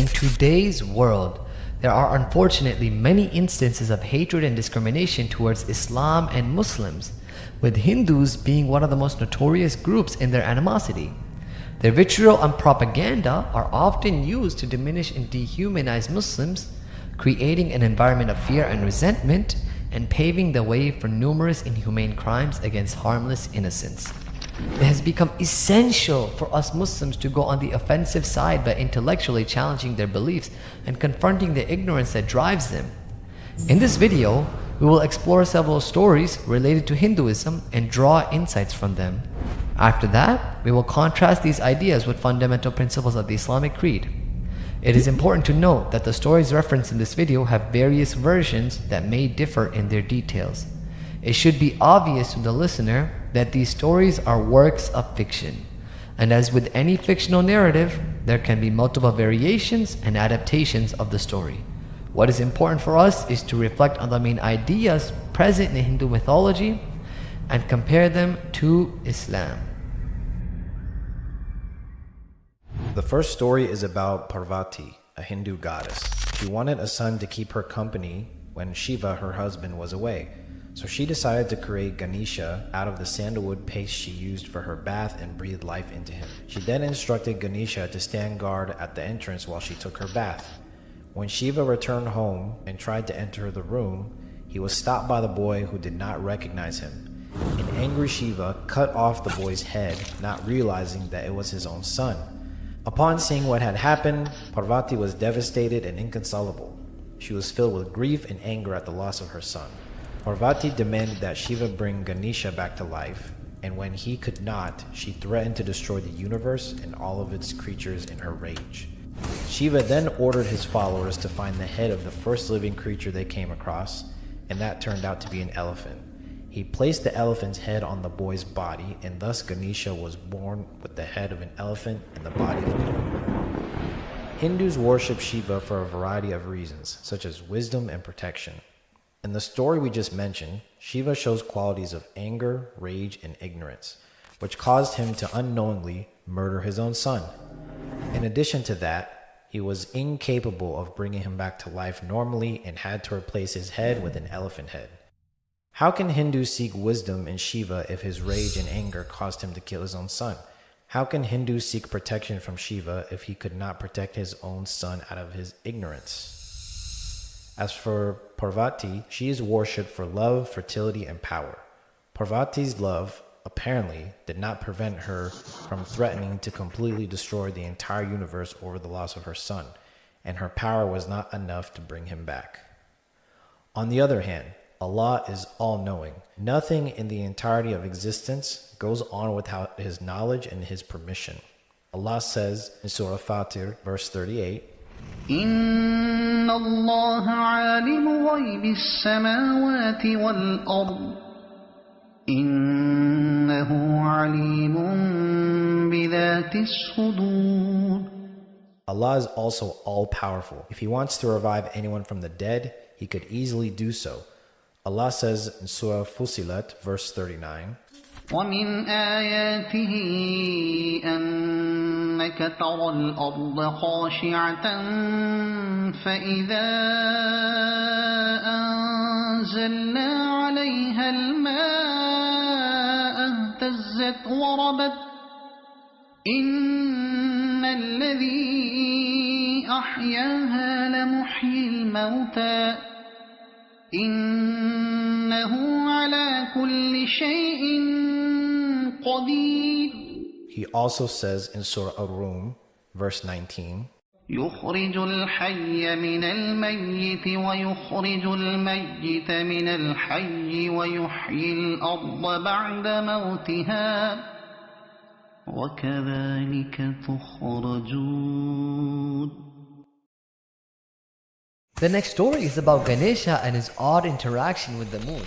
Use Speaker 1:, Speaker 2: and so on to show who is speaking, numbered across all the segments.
Speaker 1: In today's world, there are unfortunately many instances of hatred and discrimination towards Islam and Muslims, with Hindus being one of the most notorious groups in their animosity. Their vitriol and propaganda are often used to diminish and dehumanize Muslims, creating an environment of fear and resentment, and paving the way for numerous inhumane crimes against harmless innocents. It has become essential for us Muslims to go on the offensive side by intellectually challenging their beliefs and confronting the ignorance that drives them. In this video, we will explore several stories related to Hinduism and draw insights from them. After that, we will contrast these ideas with fundamental principles of the Islamic creed. It is important to note that the stories referenced in this video have various versions that may differ in their details. It should be obvious to the listener that these stories are works of fiction, and as with any fictional narrative, there can be multiple variations and adaptations of the story. What is important for us is to reflect on the main ideas present in Hindu mythology and compare them to Islam.
Speaker 2: The first story is about Parvati, a Hindu goddess. She wanted a son to keep her company when Shiva, her husband, was away. So she decided to create Ganesha out of the sandalwood paste she used for her bath and breathed life into him. She then instructed Ganesha to stand guard at the entrance while she took her bath. When Shiva returned home and tried to enter the room, he was stopped by the boy who did not recognize him. An angry Shiva cut off the boy's head, not realizing that it was his own son. Upon seeing what had happened, Parvati was devastated and inconsolable. She was filled with grief and anger at the loss of her son. Parvati demanded that Shiva bring Ganesha back to life, and when he could not, she threatened to destroy the universe and all of its creatures in her rage. Shiva then ordered his followers to find the head of the first living creature they came across, and that turned out to be an elephant. He placed the elephant's head on the boy's body, and thus Ganesha was born with the head of an elephant and the body of a human. Hindus worship Shiva for a variety of reasons, such as wisdom and protection. In the story we just mentioned, Shiva shows qualities of anger, rage, and ignorance, which caused him to unknowingly murder his own son. In addition to that, he was incapable of bringing him back to life normally and had to replace his head with an elephant head. How can Hindus seek wisdom in Shiva if his rage and anger caused him to kill his own son? How can Hindus seek protection from Shiva if he could not protect his own son out of his ignorance? As for Parvati, she is worshipped for love, fertility, and power. Parvati's love, apparently, did not prevent her from threatening to completely destroy the entire universe over the loss of her son, and her power was not enough to bring him back. On the other hand, Allah is all-knowing. Nothing in the entirety of existence goes on without His knowledge and His permission. Allah says in Surah Fatir, verse 38,
Speaker 3: إن الله عالم غيب السماوات والأرض إنه عليم بذات الصدور.
Speaker 2: Allah is also all-powerful. If He wants to revive anyone from the dead, He could easily do so. Allah says in Surah Fusilat, verse 39,
Speaker 3: ومن آياته أنك ترى الأرض خاشعة فإذا أنزلنا عليها الماء اهتزت وربت إن الذي أحياها لمحيي الموتى إنه على كل شيء قدير.
Speaker 2: He also says in Surah Ar-Rum, verse 19,
Speaker 3: يخرج الحي من الميت ويخرج الميت من الحي ويحيي الأرض بعد موتها وكذلك تخرجون.
Speaker 1: The next story is about Ganesha and his odd interaction with the moon.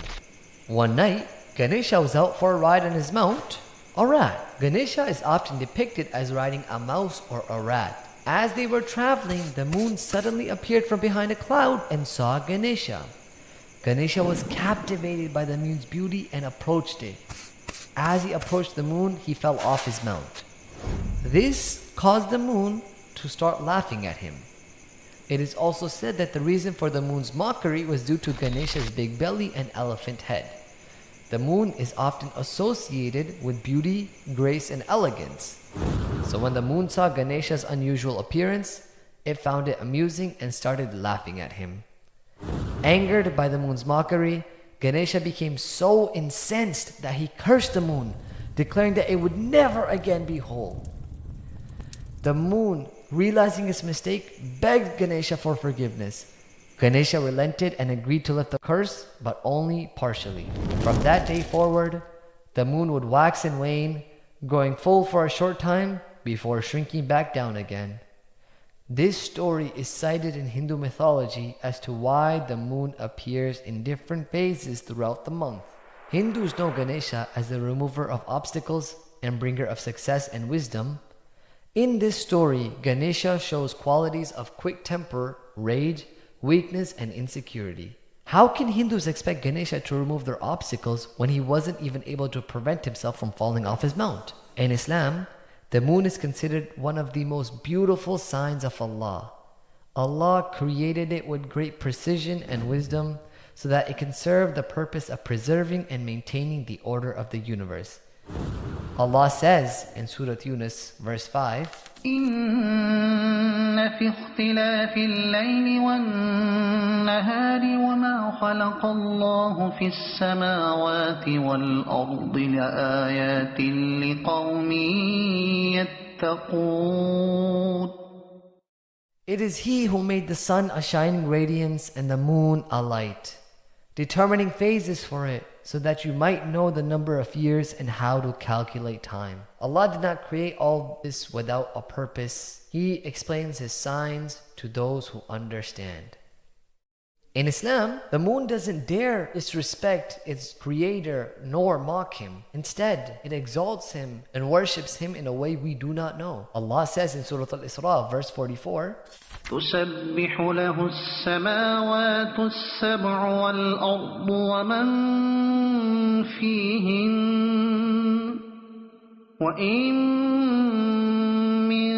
Speaker 1: One night, Ganesha was out for a ride on his mount, a rat. Ganesha is often depicted as riding a mouse or a rat. As they were traveling, the moon suddenly appeared from behind a cloud and saw Ganesha. Ganesha was captivated by the moon's beauty and approached it. As he approached the moon, he fell off his mount. This caused the moon to start laughing at him. It is also said that the reason for the moon's mockery was due to Ganesha's big belly and elephant head. The moon is often associated with beauty, grace, and elegance. So when the moon saw Ganesha's unusual appearance, it found it amusing and started laughing at him. Angered by the moon's mockery, Ganesha became so incensed that he cursed the moon, declaring that it would never again be whole. The moon, realizing his mistake, begged Ganesha for forgiveness. Ganesha relented and agreed to lift the curse, but only partially. From that day forward, the moon would wax and wane, going full for a short time before shrinking back down again. This story is cited in Hindu mythology as to why the moon appears in different phases throughout the month. Hindus know Ganesha as the remover of obstacles and bringer of success and wisdom. In this story, Ganesha shows qualities of quick temper, rage, weakness, and insecurity. How can Hindus expect Ganesha to remove their obstacles when he wasn't even able to prevent himself from falling off his mount? In Islam, the moon is considered one of the most beautiful signs of Allah. Allah created it with great precision and wisdom so that it can serve the purpose of preserving and maintaining the order of the universe. Allah says in Surah Yunus, verse 5,
Speaker 3: إن في اختلاف الليل والنهار وما خلق الله في السماوات والأرض لآيات لقوم يتقون.
Speaker 1: It is He who made the sun a shining radiance and the moon a light, determining phases for it so that you might know the number of years and how to calculate time. Allah did not create all this without a purpose. He explains His signs to those who understand. In Islam, the moon doesn't dare disrespect its creator nor mock him. Instead, it exalts him and worships him in a way we do not know. Allah says in Surah Al-Isra, verse 44,
Speaker 3: تسبح له السماوات السبع والأرض ومن فيهن وإن من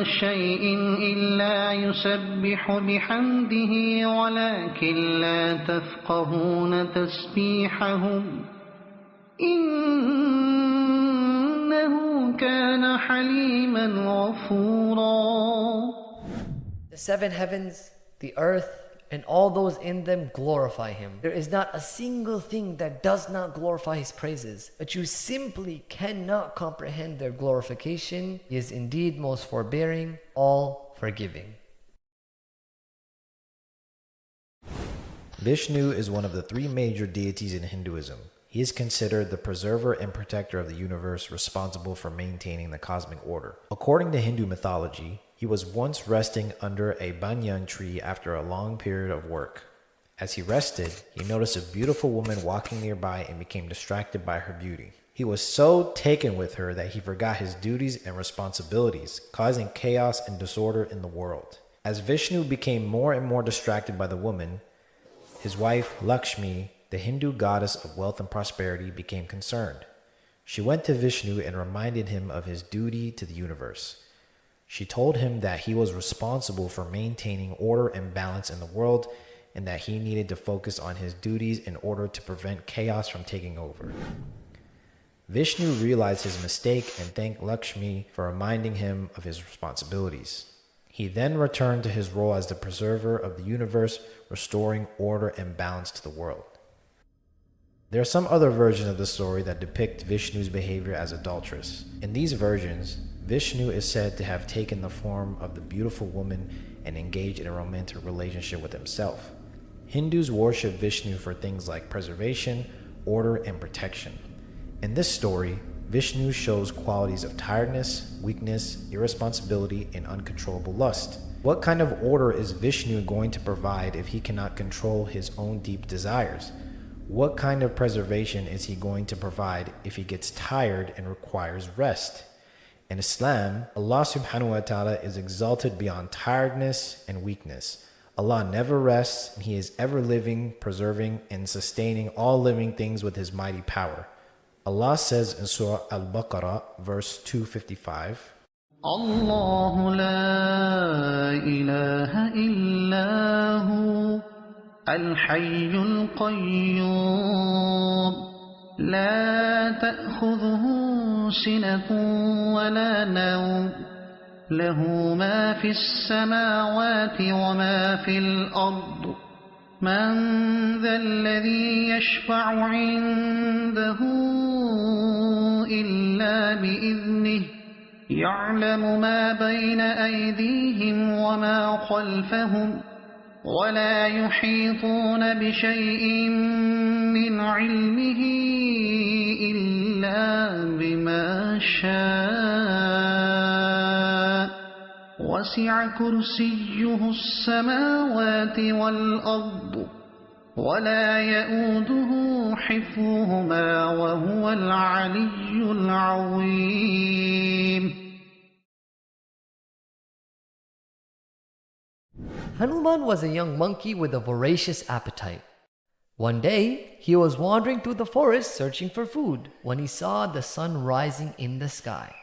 Speaker 3: شيء إلا يسبح بحمده ولكن لا تفقهون تسبيحهم إنه كان حليما غفورا.
Speaker 1: The seven heavens, the earth, and all those in them glorify Him. There is not a single thing that does not glorify His praises, but you simply cannot comprehend their glorification. He is indeed most forbearing, all forgiving.
Speaker 2: Vishnu is one of the three major deities in Hinduism. He is considered the preserver and protector of the universe, responsible for maintaining the cosmic order. According to Hindu mythology, he was once resting under a banyan tree after a long period of work. As he rested, he noticed a beautiful woman walking nearby and became distracted by her beauty. He was so taken with her that he forgot his duties and responsibilities, causing chaos and disorder in the world. As Vishnu became more and more distracted by the woman, his wife Lakshmi, the Hindu goddess of wealth and prosperity, became concerned. She went to Vishnu and reminded him of his duty to the universe. She told him that he was responsible for maintaining order and balance in the world and that he needed to focus on his duties in order to prevent chaos from taking over. Vishnu realized his mistake and thanked Lakshmi for reminding him of his responsibilities. He then returned to his role as the preserver of the universe, restoring order and balance to the world. There are some other versions of the story that depict Vishnu's behavior as adulterous. In these versions, Vishnu is said to have taken the form of the beautiful woman and engaged in a romantic relationship with himself. Hindus worship Vishnu for things like preservation, order, and protection. In this story, Vishnu shows qualities of tiredness, weakness, irresponsibility, and uncontrollable lust. What kind of order is Vishnu going to provide if he cannot control his own deep desires? What kind of preservation is he going to provide if he gets tired and requires rest? In Islam, Allah subhanahu wa ta'ala is exalted beyond tiredness and weakness. Allah never rests, and He is ever living, preserving, and sustaining all living things with His mighty power. Allah says in Surah Al-Baqarah, verse 255,
Speaker 3: الله لا إله إلا هو الحي القيوم لا تأخذه سنة ولا نوم له ما في السماوات وما في الأرض من ذا الذي يشفع عنده إلا بإذنه يعلم ما بين أيديهم وما خلفهم ولا يحيطون بشيء من علمه إلا بما شاء وسع كرسيه السماوات والأرض ولا يؤوده حفظهما وهو العلي العظيم.
Speaker 1: Hanuman was a young monkey with a voracious appetite. One day, he was wandering through the forest searching for food when he saw the sun rising in the sky.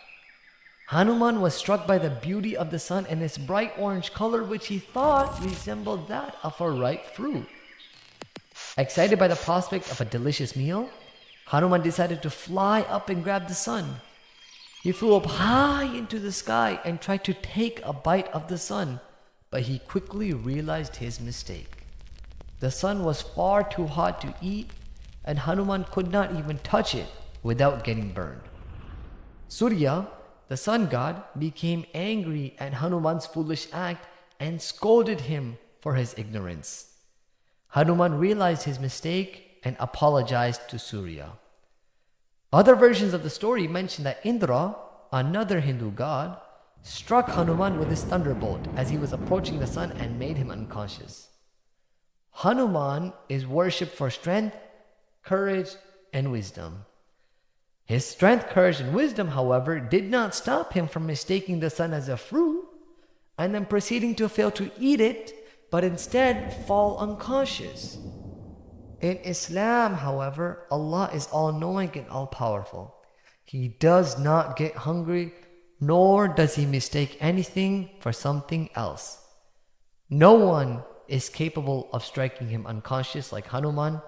Speaker 1: Hanuman was struck by the beauty of the sun and its bright orange color, which he thought resembled that of a ripe fruit. Excited by the prospect of a delicious meal, Hanuman decided to fly up and grab the sun. He flew up high into the sky and tried to take a bite of the sun, but he quickly realized his mistake. The sun was far too hot to eat, and Hanuman could not even touch it without getting burned. Surya, the sun god, became angry at Hanuman's foolish act and scolded him for his ignorance. Hanuman realized his mistake and apologized to Surya. Other versions of the story mention that Indra, another Hindu god, struck Hanuman with his thunderbolt as he was approaching the sun and made him unconscious. Hanuman is worshipped for strength, courage, and wisdom. His strength, courage, and wisdom, however, did not stop him from mistaking the sun as a fruit and then proceeding to fail to eat it, but instead fall unconscious. In Islam, however, Allah is all-knowing and all-powerful. He does not get hungry, nor does he mistake anything for something else. No one is capable of striking him unconscious like Hanuman.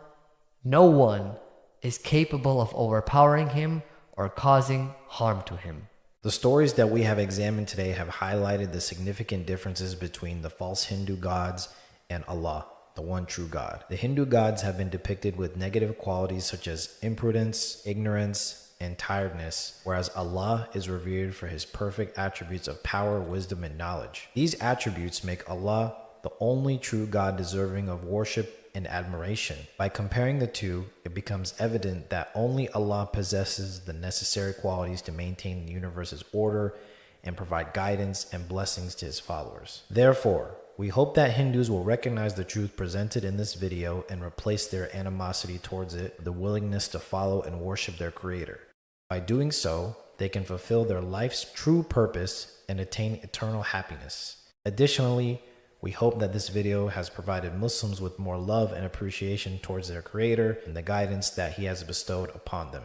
Speaker 1: No one is capable of overpowering him or causing harm to him.
Speaker 2: The stories that we have examined today have highlighted the significant differences between the false Hindu gods and Allah, the one true God. The Hindu gods have been depicted with negative qualities such as impudence, ignorance, and tiredness, whereas Allah is revered for his perfect attributes of power, wisdom, and knowledge. These attributes make Allah the only true God deserving of worship and admiration. By comparing the two, it becomes evident that only Allah possesses the necessary qualities to maintain the universe's order and provide guidance and blessings to his followers. Therefore, we hope that Hindus will recognize the truth presented in this video and replace their animosity towards it with the willingness to follow and worship their Creator. By doing so, they can fulfill their life's true purpose and attain eternal happiness. Additionally, we hope that this video has provided Muslims with more love and appreciation towards their Creator and the guidance that He has bestowed upon them.